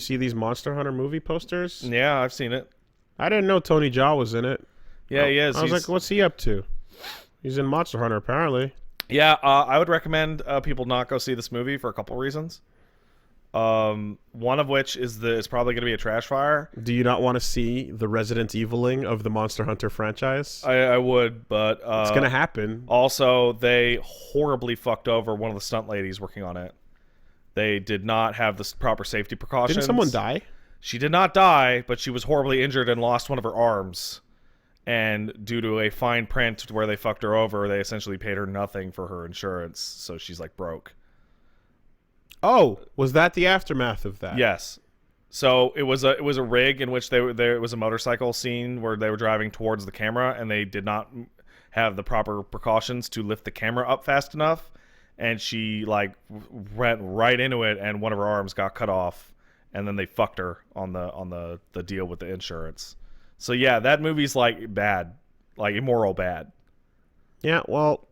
You see these Monster Hunter movie posters? Yeah, I've seen it. I didn't know Tony Jaa was in it. Yeah, he is. I was like, what's he up to? He's in Monster Hunter, apparently. Yeah, I would recommend people not go see this movie for a couple reasons. One of which is it's probably going to be a trash fire. Do you not want to see the Resident Eviling of the Monster Hunter franchise? I would, but it's going to happen. Also, they horribly fucked over one of the stunt ladies working on it. They did not have the proper safety precautions. Didn't someone die? She did not die, but she was horribly injured and lost one of her arms. And due to a fine print where they fucked her over, they essentially paid her nothing for her insurance, so she's like broke. Oh, was that the aftermath of that? Yes. So it was a rig in which it was a motorcycle scene where they were driving towards the camera and they did not have the proper precautions to lift the camera up fast enough, and she like went right into it and one of her arms got cut off, and then they fucked her on the deal with the insurance. So yeah, that movie's like bad, like immoral bad. Yeah, well,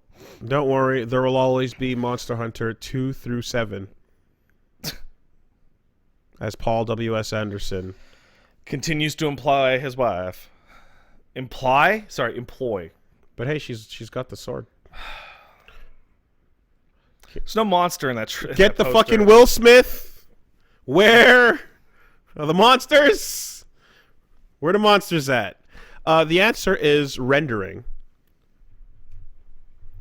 don't worry, there will always be Monster Hunter 2 through 7. As Paul W.S. Anderson continues to employ his wife. Employ. But hey, she's got the sword. There's no monster in that. Get the fucking Will Smith. Where are the monsters? Where are the monsters at? The answer is rendering.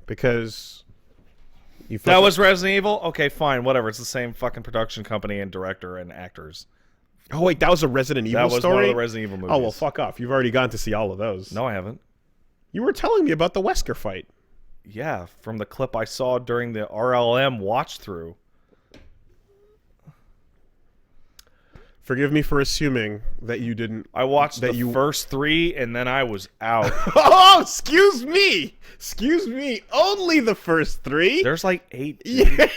Because that was Resident Evil? Okay, fine, whatever. It's the same fucking production company and director and actors. Oh, wait, that was a Resident Evil story? That was one of the Resident Evil movies. Oh, well, fuck off. You've already gone to see all of those. No, I haven't. You were telling me about the Wesker fight. Yeah, from the clip I saw during the RLM watch-through. Forgive me for assuming that you didn't... I watched the first 3, and then I was out. Oh, excuse me! Excuse me, only the first 3? There's like 8. Yeah.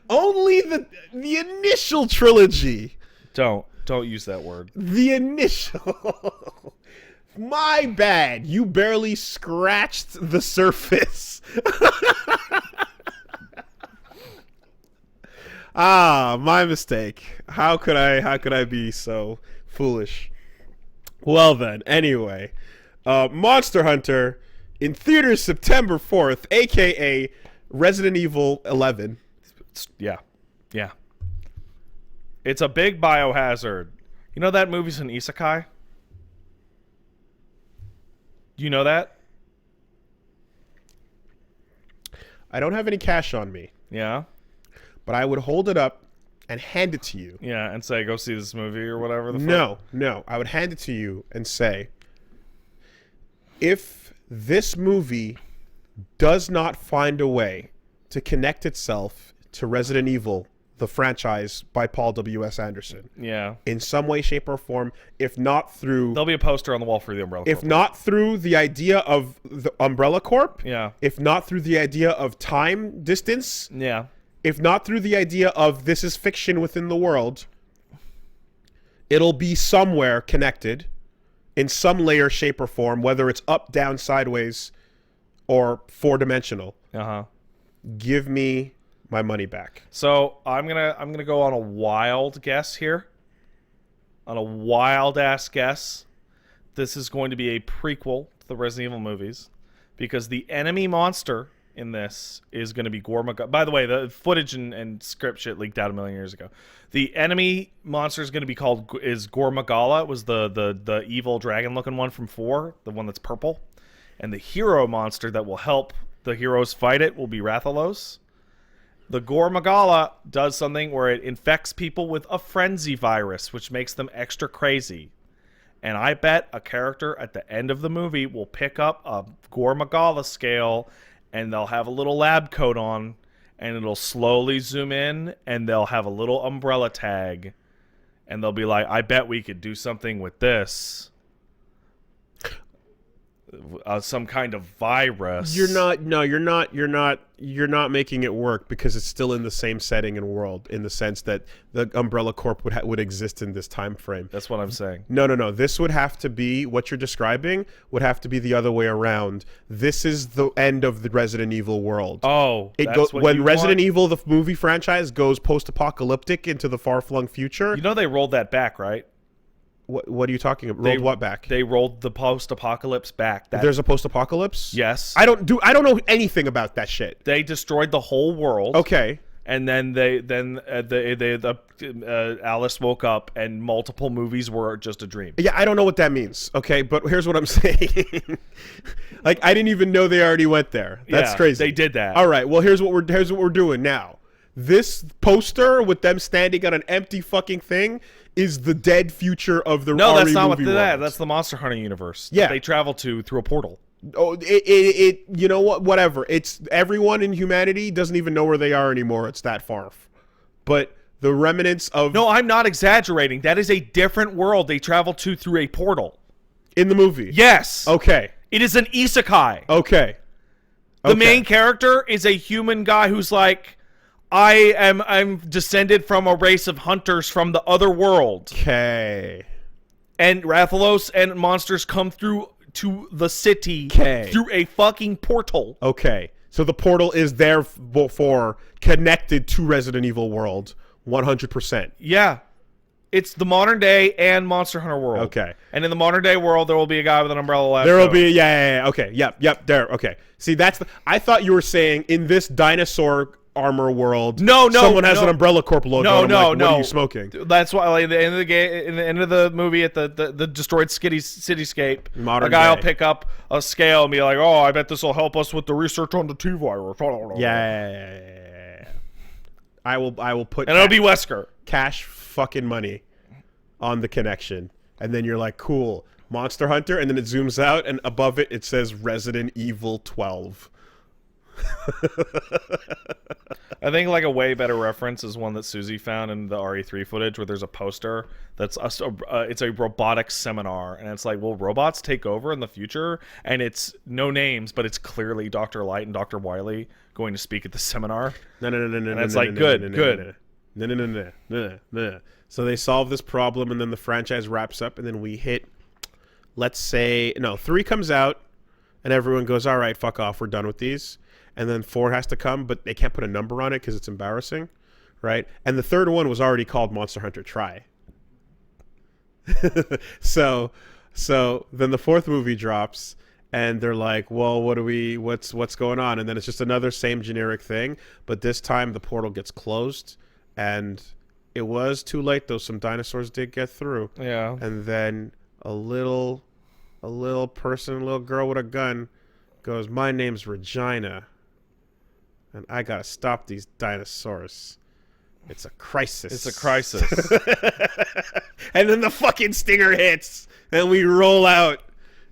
Only the initial trilogy. Don't use that word. The initial. My bad. You barely scratched the surface. My mistake. How could I be so foolish? Well then, anyway, Monster Hunter in theaters September 4th, aka Resident Evil 11. Yeah. It's a big biohazard. You know that movie's an isekai? You know that? I don't have any cash on me. Yeah. But I would hold it up and hand it to you. Yeah, and say, go see this movie or whatever the fuck. No. I would hand it to you and say, if this movie does not find a way to connect itself to Resident Evil, the franchise by Paul W.S. Anderson. Yeah. In some way, shape, or form, if not through... There'll be a poster on the wall for the Umbrella Corp. If not through the idea of the Umbrella Corp. Yeah. If not through the idea of time distance. Yeah. If not through the idea of this is fiction within the world, it'll be somewhere connected in some layer, shape, or form, whether it's up, down, sideways, or four-dimensional. Uh-huh. Give me my money back. So I'm gonna go on a wild guess here. On a wild-ass guess. This is going to be a prequel to the Resident Evil movies. Because the enemy monster in this is going to be Gormagala. By the way, the footage and script shit leaked out a million years ago. The enemy monster is going to be is Gormagala. It was the evil dragon-looking one from 4, the one that's purple. And the hero monster that will help the heroes fight it will be Rathalos. The Gormagala does something where it infects people with a frenzy virus, which makes them extra crazy. And I bet a character at the end of the movie will pick up a Gormagala scale, and they'll have a little lab coat on, and it'll slowly zoom in, and they'll have a little umbrella tag, and they'll be like, I bet we could do something with this. some kind of virus. You're not. No, you're not. You're not. You're not making it work because it's still in the same setting and world, in the sense that the Umbrella Corp would exist in this time frame. That's what I'm saying. No. This would have to be what you're describing. Would have to be the other way around. This is the end of the Resident Evil world. Oh, It when Resident Evil, the movie franchise, goes post-apocalyptic into the far-flung future. You know they rolled that back, right? What are you talking about? Rolled what back? They rolled the post-apocalypse back. There's a post-apocalypse? Yes. I don't know anything about that shit. They destroyed the whole world. Okay. And then Alice woke up and multiple movies were just a dream. Yeah, I don't know what that means. Okay, but here's what I'm saying. Like, I didn't even know they already went there. That's crazy. They did that. All right. Well, here's what we're doing now. This poster with them standing on an empty fucking thing is the dead future of the No, RE that's not what movie that. world. That's the Monster Hunter universe. Yeah. That they travel to through a portal. Oh, it you know what? Whatever. It's everyone in humanity doesn't even know where they are anymore. It's that far. But the remnants of No, I'm not exaggerating. That is a different world they travel to through a portal. in the movie. Yes. Okay. It is an isekai. Okay. The main character is a human guy who's like, I'm descended from a race of hunters from the other world. Okay. And Rathalos and monsters come through to the city through a fucking portal. Okay. So the portal is there for connected to Resident Evil world 100%. Yeah. It's the modern day and Monster Hunter world. Okay. And in the modern day world, there will be a guy with an umbrella left. There will be okay. Yep, there. Okay. See, I thought you were saying in this dinosaur armor world, someone has an Umbrella Corp logo. What are you smoking? That's why, like, at the end of the game, in the end of the movie, at the destroyed cityscape, Modern a guy will day. pick up a scale and be like, "Oh, I bet this will help us with the research on the T virus." Yeah. I will put and it'll be Wesker. cash fucking money on the connection, and then you're like, cool, Monster Hunter, and then it zooms out, and above it says Resident Evil 12. I think like a way better reference is one that Susie found in the RE3 footage, where there's a poster that's it's a robotics seminar, and it's like, will robots take over in the future? And it's no names, but it's clearly Dr. Light and Dr. Wily going to speak at the seminar. No. And it's like, good. No. So they solve this problem, and then the franchise wraps up, and then we hit, let's say, 3 comes out, and everyone goes, all right, fuck off, we're done with these. And then 4 has to come, but they can't put a number on it because it's embarrassing, right? And the third one was already called Monster Hunter Try. So then the 4th movie drops, and they're like, well, what's going on? And then it's just another same generic thing, but this time the portal gets closed, and it was too late, though. Some dinosaurs did get through. Yeah. And then a little girl with a gun goes, my name's Regina, and I gotta stop these dinosaurs. It's a crisis. It's a crisis. And then the fucking stinger hits, and we roll out.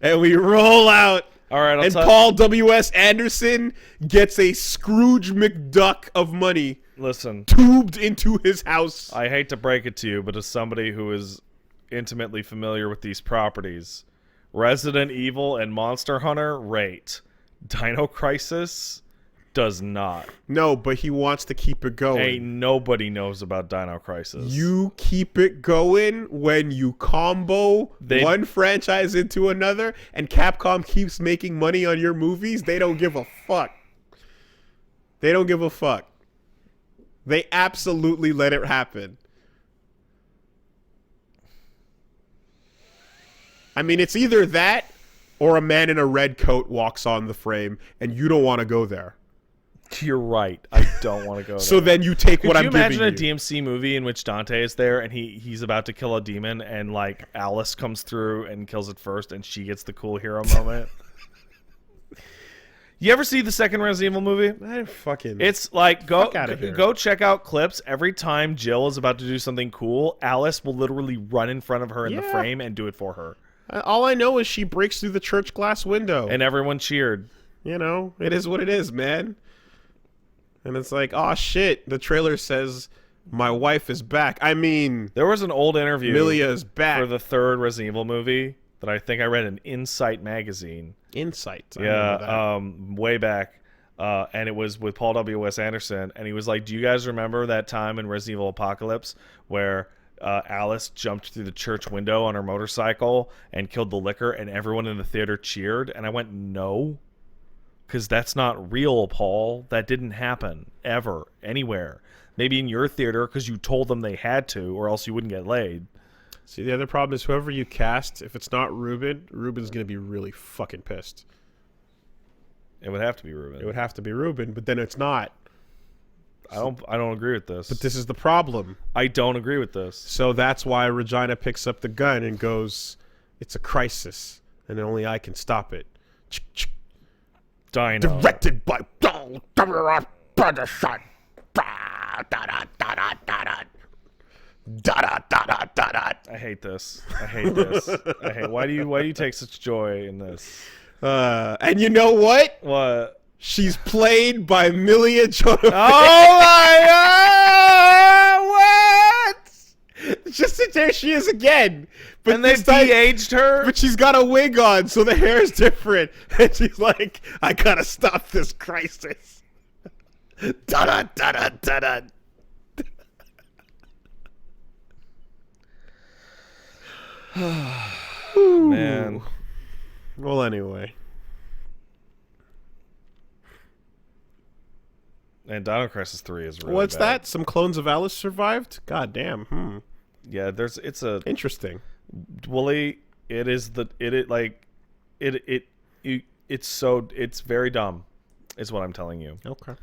All right, and Paul W.S. Anderson gets a Scrooge McDuck of money listen, tubed into his house. I hate to break it to you, but as somebody who is intimately familiar with these properties, Resident Evil and Monster Hunter rate. Dino Crisis does not. No, but he wants to keep it going. Ain't nobody knows about Dino Crisis. You keep it going when you combo one franchise into another, and Capcom keeps making money on your movies. They don't give a fuck. They don't give a fuck. They absolutely let it happen. I mean, it's either that or a man in a red coat walks on the frame, and you don't want to go there. You're right. I don't want to go there. So then you take what I'm giving you. Could you imagine a DMC movie in which Dante is there and he's about to kill a demon, and like Alice comes through and kills it first, and she gets the cool hero moment? You ever see the second Resident Evil movie? It's like, go check out clips. Every time Jill is about to do something cool, Alice will literally run in front of her in the frame and do it for her. All I know is she breaks through the church glass window. And everyone cheered. You know, it is what it is, man. And it's like, oh shit, the trailer says my wife is back. I mean, there was an old interview Milia is back for the third Resident Evil movie that I think I read in Insight magazine, Insight. I remember that. Yeah, way back. And it was with Paul W.S. Anderson, and he was like, do you guys remember that time in Resident Evil Apocalypse where Alice jumped through the church window on her motorcycle and killed the licker, and everyone in the theater cheered? And I went, no, because that's not real, Paul. That didn't happen, ever, anywhere. Maybe in your theater because you told them they had to, or else you wouldn't get laid. See, the other problem is whoever you cast, if it's not Ruben, Ruben's going to be really fucking pissed. It would have to be Ruben. It would have to be Ruben, but then it's not. I don't agree with this. But this is the problem. I don't agree with this. So that's why Regina picks up the gun and goes, it's a crisis, and only I can stop it. Dino. Directed by I hate this. I hate this. I hate. Why do you take such joy in this? And you know what? What? She's played by Milia Jovovich. Oh my god! What? Just there she is again. But And they de-aged her? But she's got a wig on, so the hair is different. And she's like, I gotta stop this crisis. Da-da-da-da-da-da. Man. Well, anyway. And Dino Crisis 3 is really What's bad. that? Some clones of Alice survived? God damn. Yeah, it's a Interesting. Woolie, it's very dumb, is what I'm telling you. Okay.